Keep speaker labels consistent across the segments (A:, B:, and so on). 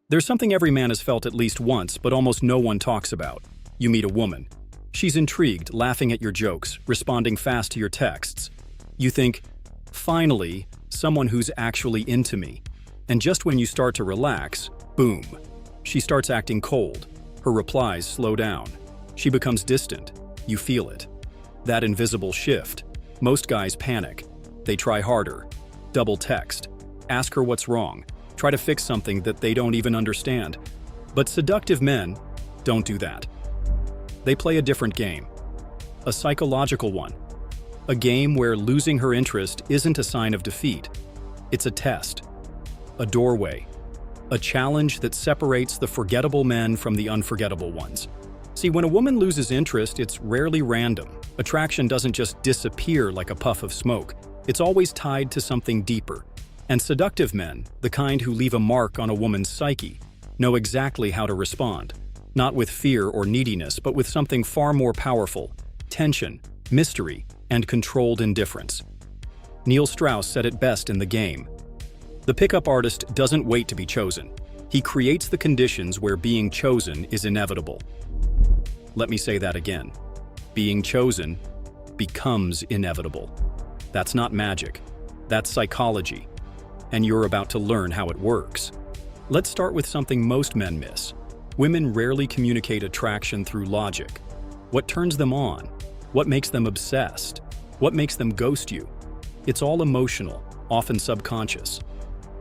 A: There's something every man has felt at least once, but almost no one talks about. You meet a woman. She's intrigued, laughing at your jokes, responding fast to your texts. You think, finally, someone who's actually into me. And just when you start to relax, boom, she starts acting cold. Her replies slow down. She becomes distant. You feel it. That invisible shift. Most guys panic. They try harder. Double text. Ask her what's wrong. Try to fix something that they don't even understand. But seductive men don't do that. They play a different game. A psychological one. A game where losing her interest isn't a sign of defeat. It's a test. A doorway. A challenge that separates the forgettable men from the unforgettable ones. See, when a woman loses interest, it's rarely random. Attraction doesn't just disappear like a puff of smoke. It's always tied to something deeper. And seductive men, the kind who leave a mark on a woman's psyche, know exactly how to respond. Not with fear or neediness, but with something far more powerful: tension, mystery, and controlled indifference. Neil Strauss said it best in The Game. The pickup artist doesn't wait to be chosen. He creates the conditions where being chosen is inevitable. Let me say that again. Being chosen becomes inevitable. That's not magic. That's psychology. And you're about to learn how it works. Let's start with something most men miss. Women rarely communicate attraction through logic. What turns them on? What makes them obsessed? What makes them ghost you? It's all emotional, often subconscious.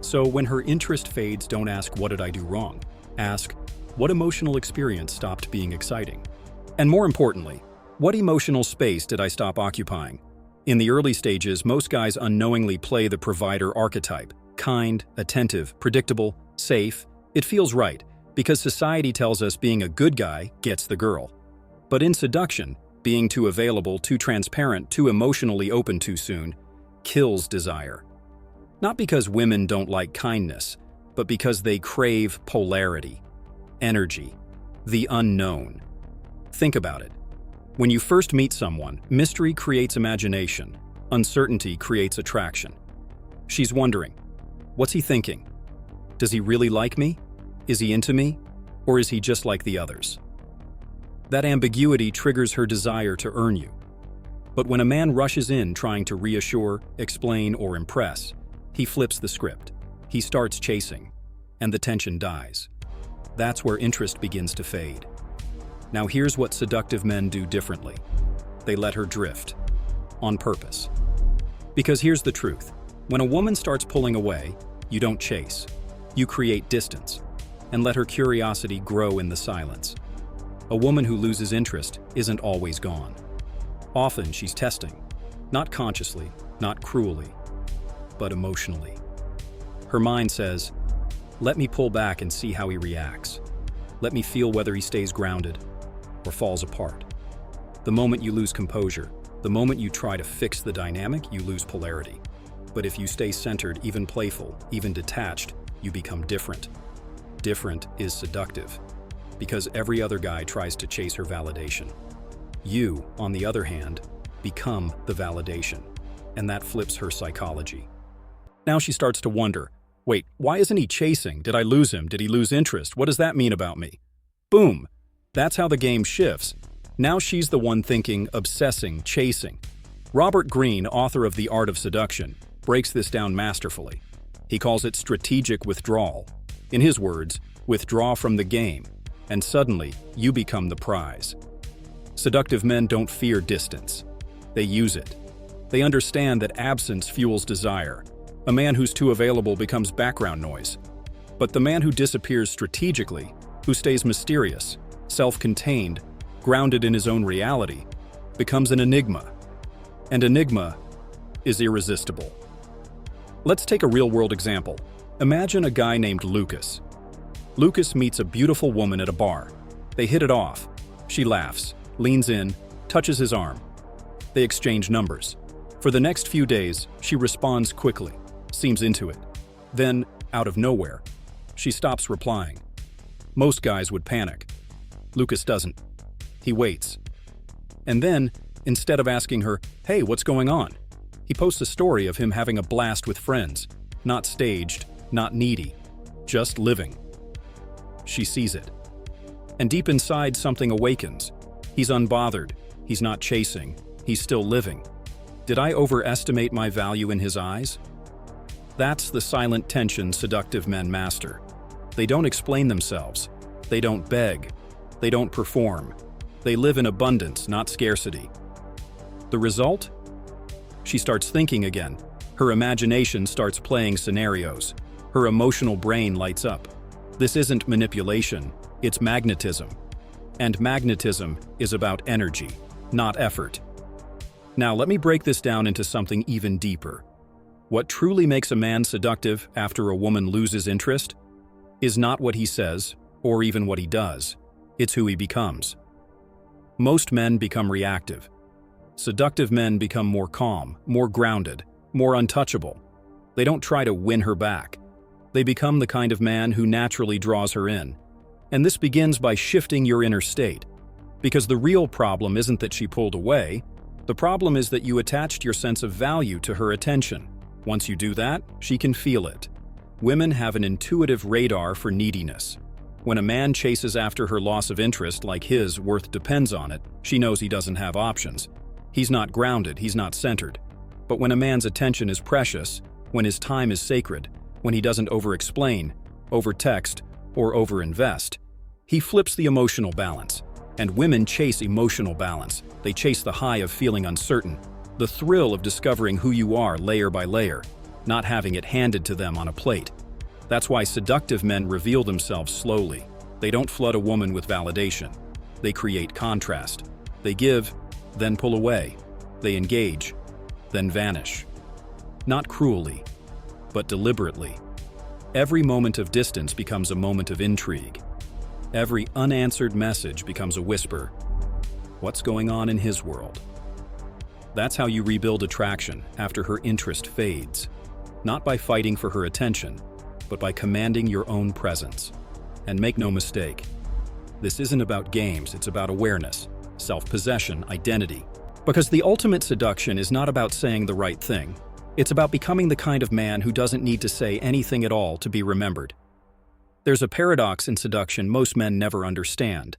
A: So when her interest fades, don't ask, "What did I do wrong?" Ask, "What emotional experience stopped being exciting?" And more importantly, what emotional space did I stop occupying? In the early stages, most guys unknowingly play the provider archetype. Kind, attentive, predictable, safe. It feels right, because society tells us being a good guy gets the girl. But in seduction, being too available, too transparent, too emotionally open too soon, kills desire. Not because women don't like kindness, but because they crave polarity, energy, the unknown. Think about it. When you first meet someone, mystery creates imagination, uncertainty creates attraction. She's wondering, what's he thinking? Does he really like me? Is he into me? Or is he just like the others? That ambiguity triggers her desire to earn you. But when a man rushes in trying to reassure, explain, or impress, he flips the script. He starts chasing, and the tension dies. That's where interest begins to fade. Now here's what seductive men do differently. They let her drift, on purpose. Because here's the truth. When a woman starts pulling away, you don't chase. You create distance, and let her curiosity grow in the silence. A woman who loses interest isn't always gone. Often she's testing, not consciously, not cruelly, but emotionally. Her mind says, "Let me pull back and see how he reacts. Let me feel whether he stays grounded or falls apart." The moment you lose composure, the moment you try to fix the dynamic, you lose polarity. But if you stay centered, even playful, even detached, you become different. Different is seductive, because every other guy tries to chase her validation. You, on the other hand, become the validation, and that flips her psychology. Now she starts to wonder, wait, why isn't he chasing? Did I lose him? Did he lose interest? What does that mean about me? Boom! That's how the game shifts. Now she's the one thinking, obsessing, chasing. Robert Greene, author of The Art of Seduction, breaks this down masterfully. He calls it strategic withdrawal. In his words, withdraw from the game, and suddenly you become the prize. Seductive men don't fear distance. They use it. They understand that absence fuels desire. A man who's too available becomes background noise. But the man who disappears strategically, who stays mysterious, self-contained, grounded in his own reality, becomes an enigma. And enigma is irresistible. Let's take a real-world example. Imagine a guy named Lucas. Lucas meets a beautiful woman at a bar. They hit it off. She laughs, leans in, touches his arm. They exchange numbers. For the next few days, she responds quickly, seems into it. Then, out of nowhere, she stops replying. Most guys would panic. Lucas doesn't. He waits. And then, instead of asking her, "Hey, what's going on?" he posts a story of him having a blast with friends. Not staged, not needy, just living. she sees it. And deep inside, something awakens. He's unbothered. He's not chasing. He's still living. Did I overestimate my value in his eyes? That's the silent tension seductive men master. They don't explain themselves. They don't beg. They don't perform. They live in abundance, not scarcity. The result? She starts thinking again. Her imagination starts playing scenarios. Her emotional brain lights up. This isn't manipulation, it's magnetism. And magnetism is about energy, not effort. Now let me break this down into something even deeper. What truly makes a man seductive after a woman loses interest is not what he says or even what he does. It's who he becomes. Most men become reactive. Seductive men become more calm, more grounded, more untouchable. They don't try to win her back. They become the kind of man who naturally draws her in. And this begins by shifting your inner state. Because the real problem isn't that she pulled away. The problem is that you attached your sense of value to her attention. Once you do that, she can feel it. Women have an intuitive radar for neediness. When a man chases after her loss of interest like his worth depends on it, she knows he doesn't have options. He's not grounded, he's not centered. But when a man's attention is precious, when his time is sacred, when he doesn't over-explain, over-text, or over-invest, he flips the emotional balance. And women chase emotional balance. They chase the high of feeling uncertain, the thrill of discovering who you are layer by layer, not having it handed to them on a plate. That's why seductive men reveal themselves slowly. They don't flood a woman with validation. They create contrast. They give, then pull away. They engage, then vanish. Not cruelly, but deliberately. Every moment of distance becomes a moment of intrigue. Every unanswered message becomes a whisper. What's going on in his world? That's how you rebuild attraction after her interest fades. Not by fighting for her attention, but by commanding your own presence. And make no mistake, this isn't about games, it's about awareness, self-possession, identity. Because the ultimate seduction is not about saying the right thing. It's about becoming the kind of man who doesn't need to say anything at all to be remembered. There's a paradox in seduction most men never understand.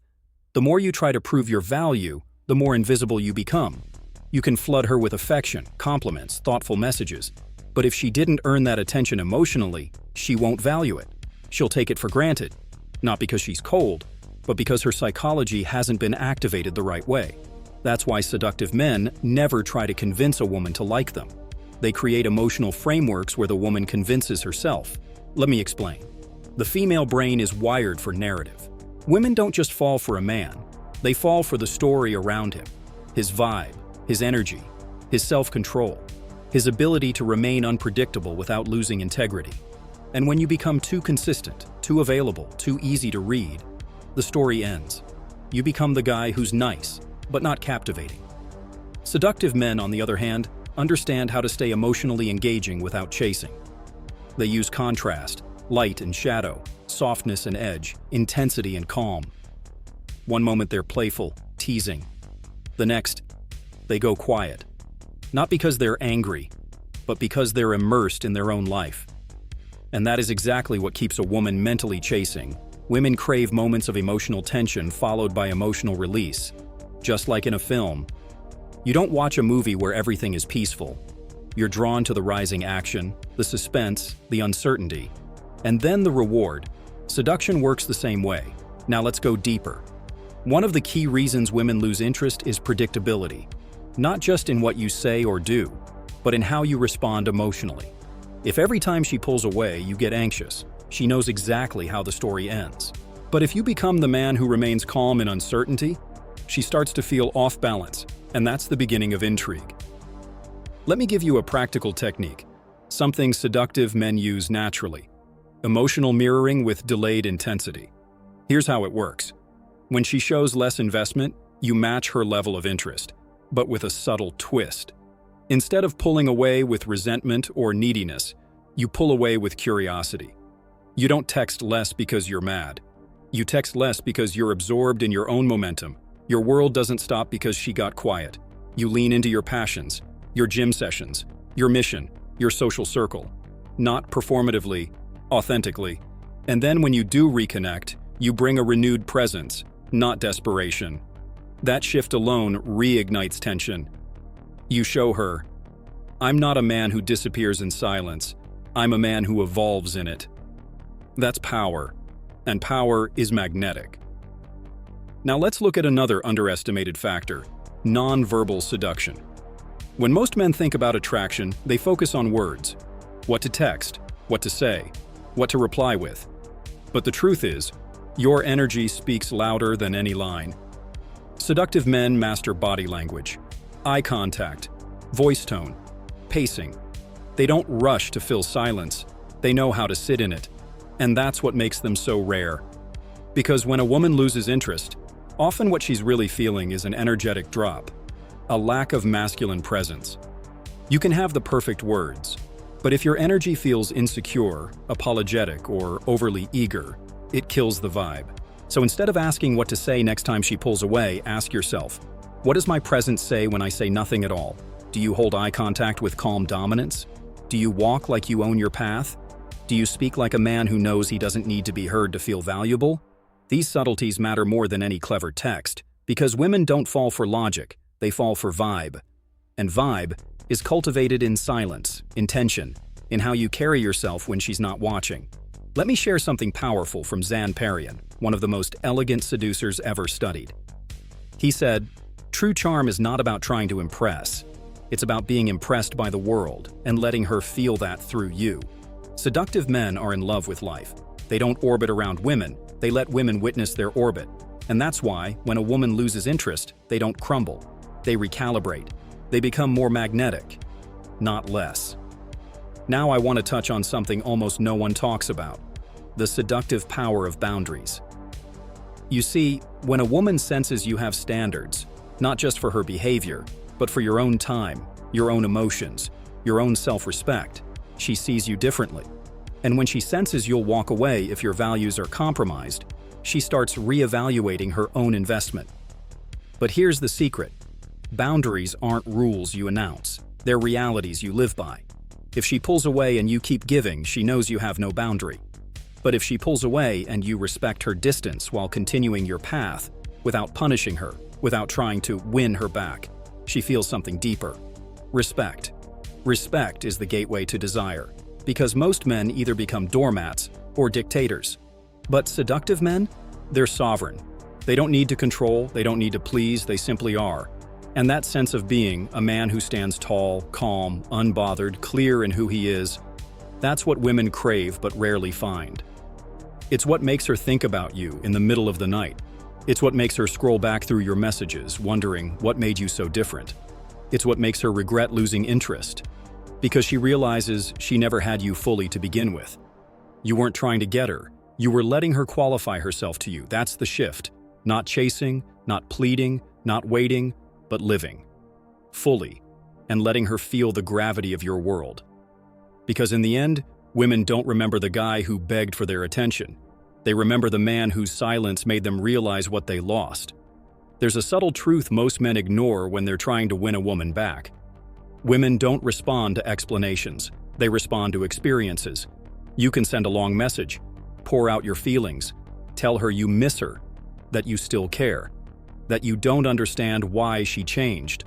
A: The more you try to prove your value, the more invisible you become. You can flood her with affection, compliments, thoughtful messages. But if she didn't earn that attention emotionally, she won't value it. She'll take it for granted. Not because she's cold, but because her psychology hasn't been activated the right way. That's why seductive men never try to convince a woman to like them. They create emotional frameworks where the woman convinces herself. Let me explain. The female brain is wired for narrative. Women don't just fall for a man. They fall for the story around him. His vibe, his energy, his self-control, his ability to remain unpredictable without losing integrity. And when you become too consistent, too available, too easy to read, the story ends. You become the guy who's nice, but not captivating. Seductive men, on the other hand, understand how to stay emotionally engaging without chasing. They use contrast, light and shadow, softness and edge, intensity and calm. One moment they're playful, teasing. The next, they go quiet. Not because they're angry, but because they're immersed in their own life. And that is exactly what keeps a woman mentally chasing. Women crave moments of emotional tension followed by emotional release. Just like in a film, you don't watch a movie where everything is peaceful. You're drawn to the rising action, the suspense, the uncertainty, and then the reward. Seduction works the same way. Now let's go deeper. One of the key reasons women lose interest is predictability. Not just in what you say or do, but in how you respond emotionally. If every time she pulls away you get anxious, she knows exactly how the story ends. But if you become the man who remains calm in uncertainty, she starts to feel off balance, and that's the beginning of intrigue. Let me give you a practical technique, something seductive men use naturally. Emotional mirroring with delayed intensity. Here's how it works. When she shows less investment, you match her level of interest, but with a subtle twist. Instead of pulling away with resentment or neediness, you pull away with curiosity. You don't text less because you're mad. You text less because you're absorbed in your own momentum. Your world doesn't stop because she got quiet. You lean into your passions, your gym sessions, your mission, your social circle. Not performatively, authentically. And then when you do reconnect, You bring a renewed presence, not desperation. That shift alone reignites tension. You show her, I'm not a man who disappears in silence. I'm a man who evolves in it. That's power, and power is magnetic. Now let's look at another underestimated factor, nonverbal seduction. When most men think about attraction, they focus on words. What to text, what to say, what to reply with. But the truth is, your energy speaks louder than any line. Seductive men master body language, eye contact, voice tone, pacing. They don't rush to fill silence. They know how to sit in it. And that's what makes them so rare. Because when a woman loses interest, often what she's really feeling is an energetic drop, a lack of masculine presence. You can have the perfect words, but if your energy feels insecure, apologetic, or overly eager, it kills the vibe. So instead of asking what to say next time she pulls away, ask yourself, what does my presence say when I say nothing at all? Do you hold eye contact with calm dominance? Do you walk like you own your path? Do you speak like a man who knows he doesn't need to be heard to feel valuable? These subtleties matter more than any clever text, because women don't fall for logic, they fall for vibe. And vibe is cultivated in silence, in tension, in how you carry yourself when she's not watching. Let me share something powerful from Zan Perian, one of the most elegant seducers ever studied. He said, "True charm is not about trying to impress. It's about being impressed by the world and letting her feel that through you." Seductive men are in love with life. They don't orbit around women, they let women witness their orbit. And that's why, when a woman loses interest, they don't crumble. They recalibrate. They become more magnetic, not less. Now I want to touch on something almost no one talks about: the seductive power of boundaries. You see, when a woman senses you have standards, not just for her behavior, but for your own time, your own emotions, your own self-respect, she sees you differently. And when she senses you'll walk away if your values are compromised, she starts reevaluating her own investment. But here's the secret. Boundaries aren't rules you announce. They're realities you live by. If she pulls away and you keep giving, she knows you have no boundary. But if she pulls away and you respect her distance while continuing your path, without punishing her, without trying to win her back, she feels something deeper. Respect. Respect is the gateway to desire, because most men either become doormats or dictators. But seductive men? They're sovereign. They don't need to control, they don't need to please, they simply are. And that sense of being, a man who stands tall, calm, unbothered, clear in who he is, that's what women crave but rarely find. It's what makes her think about you in the middle of the night. It's what makes her scroll back through your messages, wondering what made you so different. It's what makes her regret losing interest, because she realizes she never had you fully to begin with. You weren't trying to get her. You were letting her qualify herself to you. That's the shift. Not chasing, not pleading, not waiting, but living. Fully. And letting her feel the gravity of your world. Because in the end, women don't remember the guy who begged for their attention. They remember the man whose silence made them realize what they lost. There's a subtle truth most men ignore when they're trying to win a woman back. Women don't respond to explanations. They respond to experiences. You can send a long message, pour out your feelings, tell her you miss her, that you still care, that you don't understand why she changed.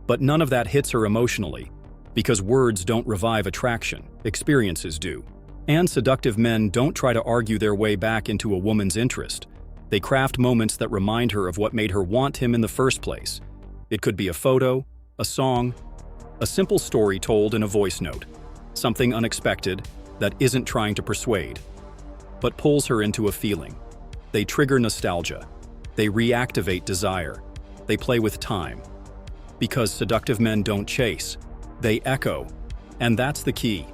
A: But none of that hits her emotionally, because words don't revive attraction, experiences do. And seductive men don't try to argue their way back into a woman's interest. They craft moments that remind her of what made her want him in the first place. It could be a photo, a song, a simple story told in a voice note, something unexpected that isn't trying to persuade, but pulls her into a feeling. They trigger nostalgia. They reactivate desire. They play with time. Because seductive men don't chase, they echo. And that's the key.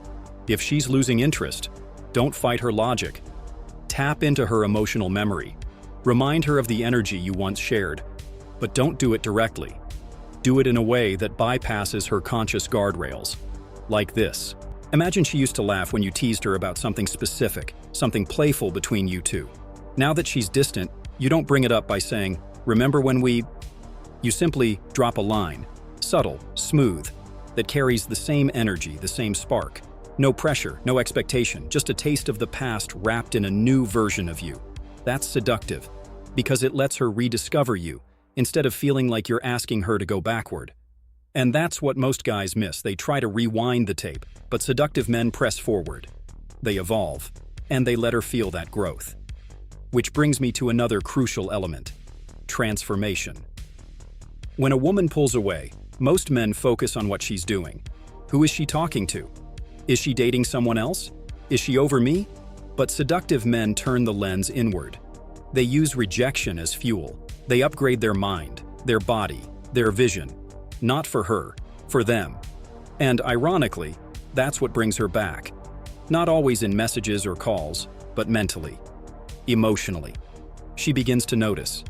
A: If she's losing interest, don't fight her logic. Tap into her emotional memory. Remind her of the energy you once shared, but don't do it directly. Do it in a way that bypasses her conscious guardrails. Like this. Imagine she used to laugh when you teased her about something specific, something playful between you two. Now that she's distant, you don't bring it up by saying, "Remember when we..." You simply drop a line, subtle, smooth, that carries the same energy, the same spark. No pressure, no expectation, just a taste of the past wrapped in a new version of you. That's seductive, because it lets her rediscover you, instead of feeling like you're asking her to go backward. And that's what most guys miss. They try to rewind the tape, but seductive men press forward. They evolve, and they let her feel that growth. Which brings me to another crucial element: transformation. When a woman pulls away, most men focus on what she's doing. Who is she talking to? Is she dating someone else? Is she over me? But seductive men turn the lens inward. They use rejection as fuel. They upgrade their mind, their body, their vision. Not for her, for them. And ironically, that's what brings her back. Not always in messages or calls, but mentally, emotionally. She begins to notice.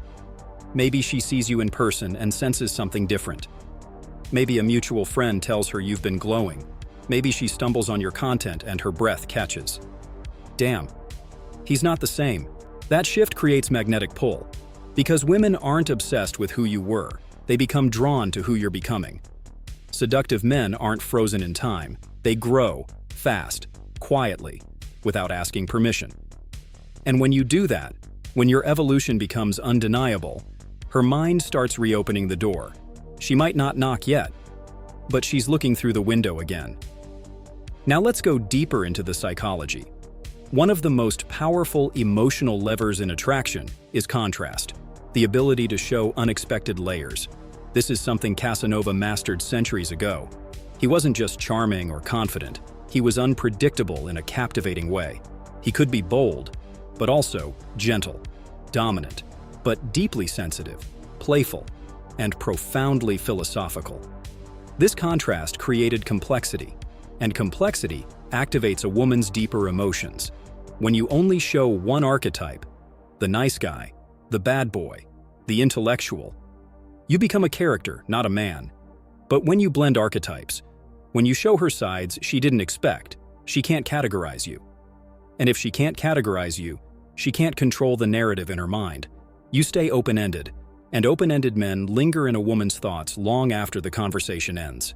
A: Maybe she sees you in person and senses something different. Maybe a mutual friend tells her you've been glowing. Maybe she stumbles on your content and her breath catches. Damn, he's not the same. That shift creates magnetic pull. Because women aren't obsessed with who you were, they become drawn to who you're becoming. Seductive men aren't frozen in time. They grow, fast, quietly, without asking permission. And when you do that, when your evolution becomes undeniable, her mind starts reopening the door. She might not knock yet, but she's looking through the window again. Now let's go deeper into the psychology. One of the most powerful emotional levers in attraction is contrast, the ability to show unexpected layers. This is something Casanova mastered centuries ago. He wasn't just charming or confident, he was unpredictable in a captivating way. He could be bold, but also gentle, dominant, but deeply sensitive, playful, and profoundly philosophical. This contrast created complexity, and complexity activates a woman's deeper emotions. When you only show one archetype, the nice guy, the bad boy, the intellectual, you become a character, not a man. But when you blend archetypes, when you show her sides she didn't expect, she can't categorize you. And if she can't categorize you, she can't control the narrative in her mind. You stay open-ended, and open-ended men linger in a woman's thoughts long after the conversation ends.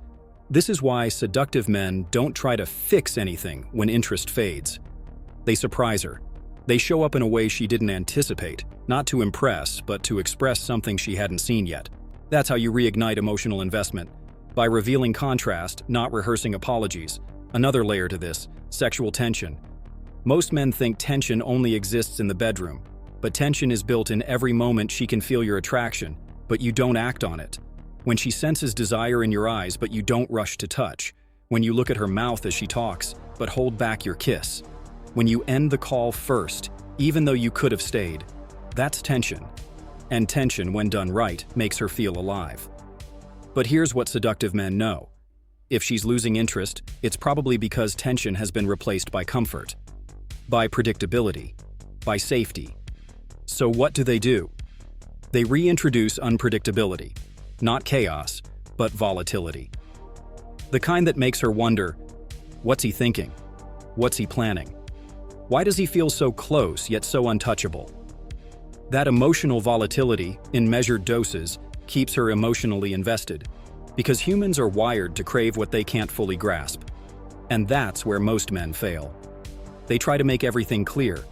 A: This is why seductive men don't try to fix anything when interest fades. They surprise her. They show up in a way she didn't anticipate, not to impress, but to express something she hadn't seen yet. That's how you reignite emotional investment, by revealing contrast, not rehearsing apologies. Another layer to this, sexual tension. Most men think tension only exists in the bedroom, but tension is built in every moment. She can feel your attraction, but you don't act on it. When she senses desire in your eyes, but you don't rush to touch. When you look at her mouth as she talks, but hold back your kiss. When you end the call first, even though you could have stayed. That's tension. And tension, when done right, makes her feel alive. But here's what seductive men know. If she's losing interest, it's probably because tension has been replaced by comfort, by predictability, by safety. So what do? They reintroduce unpredictability. Not chaos, but volatility. The kind that makes her wonder, what's he thinking? What's he planning? Why does he feel so close yet so untouchable? That emotional volatility, in measured doses, keeps her emotionally invested, because humans are wired to crave what they can't fully grasp. And that's where most men fail. They try to make everything clear.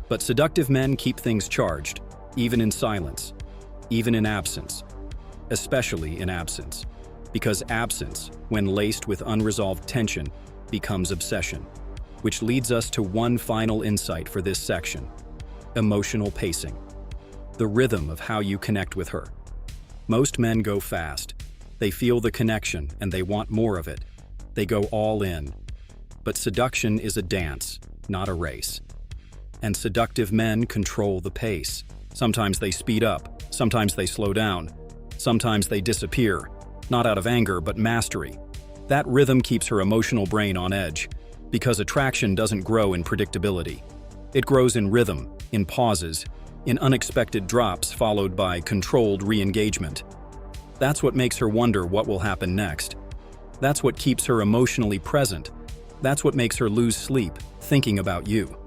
A: But seductive men keep things charged, even in silence, even in absence. Especially in absence, because absence, when laced with unresolved tension, becomes obsession. Which leads us to one final insight for this section: emotional pacing, the rhythm of how you connect with her. Most men go fast. They feel the connection and they want more of it. They go all in. But seduction is a dance, not a race. And seductive men control the pace. Sometimes they speed up, sometimes they slow down. Sometimes they disappear, not out of anger, but mastery. That rhythm keeps her emotional brain on edge, because attraction doesn't grow in predictability. It grows in rhythm, in pauses, in unexpected drops followed by controlled re-engagement. That's what makes her wonder what will happen next. That's what keeps her emotionally present. That's what makes her lose sleep, thinking about you.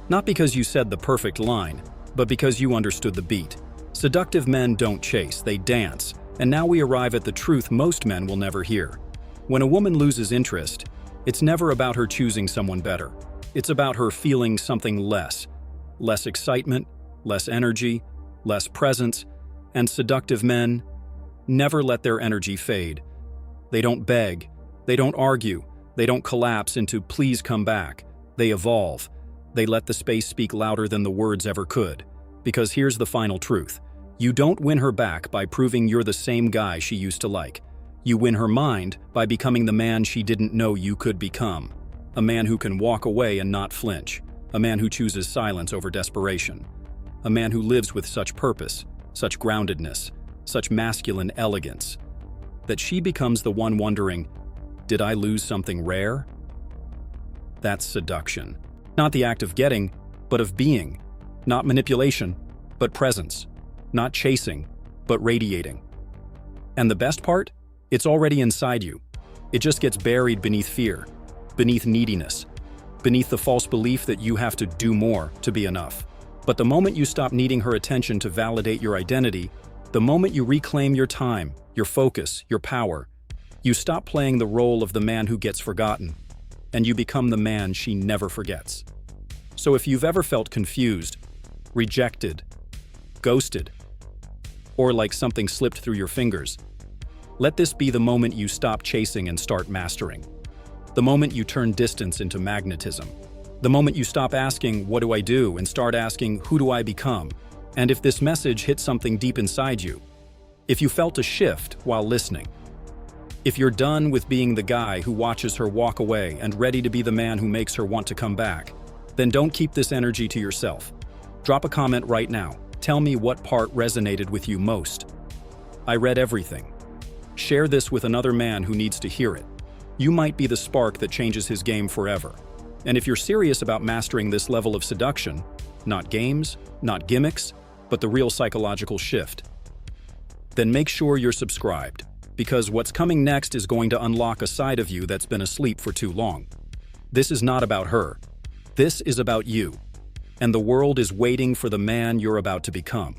A: Not because you said the perfect line, but because you understood the beat. Seductive men don't chase, they dance. And now we arrive at the truth most men will never hear. When a woman loses interest, it's never about her choosing someone better. It's about her feeling something less. less excitement, less energy, less presence, and seductive men never let their energy fade. They don't beg, they don't argue, they don't collapse into "please come back." They evolve. They let the space speak louder than the words ever could. Because here's the final truth. You don't win her back by proving you're the same guy she used to like. You win her mind by becoming the man she didn't know you could become. A man who can walk away and not flinch. A man who chooses silence over desperation. A man who lives with such purpose, such groundedness, such masculine elegance, that she becomes the one wondering, did I lose something rare? That's seduction. Not the act of getting, but of being. Not manipulation, but presence. Not chasing, but radiating. And the best part? It's already inside you. It just gets buried beneath fear, beneath neediness, beneath the false belief that you have to do more to be enough. But the moment you stop needing her attention to validate your identity, the moment you reclaim your time, your focus, your power, you stop playing the role of the man who gets forgotten, and you become the man she never forgets. So if you've ever felt confused, rejected, ghosted, or like something slipped through your fingers, let this be the moment you stop chasing and start mastering. The moment you turn distance into magnetism. The moment you stop asking, "What do I do?" and start asking, "Who do I become?" And if this message hit something deep inside you, if you felt a shift while listening, if you're done with being the guy who watches her walk away and ready to be the man who makes her want to come back, then don't keep this energy to yourself. Drop a comment right now. Tell me what part resonated with you most. I read everything. Share this with another man who needs to hear it. You might be the spark that changes his game forever. And if you're serious about mastering this level of seduction, not games, not gimmicks, but the real psychological shift, then make sure you're subscribed, because what's coming next is going to unlock a side of you that's been asleep for too long. This is not about her. This is about you. And the world is waiting for the man you're about to become.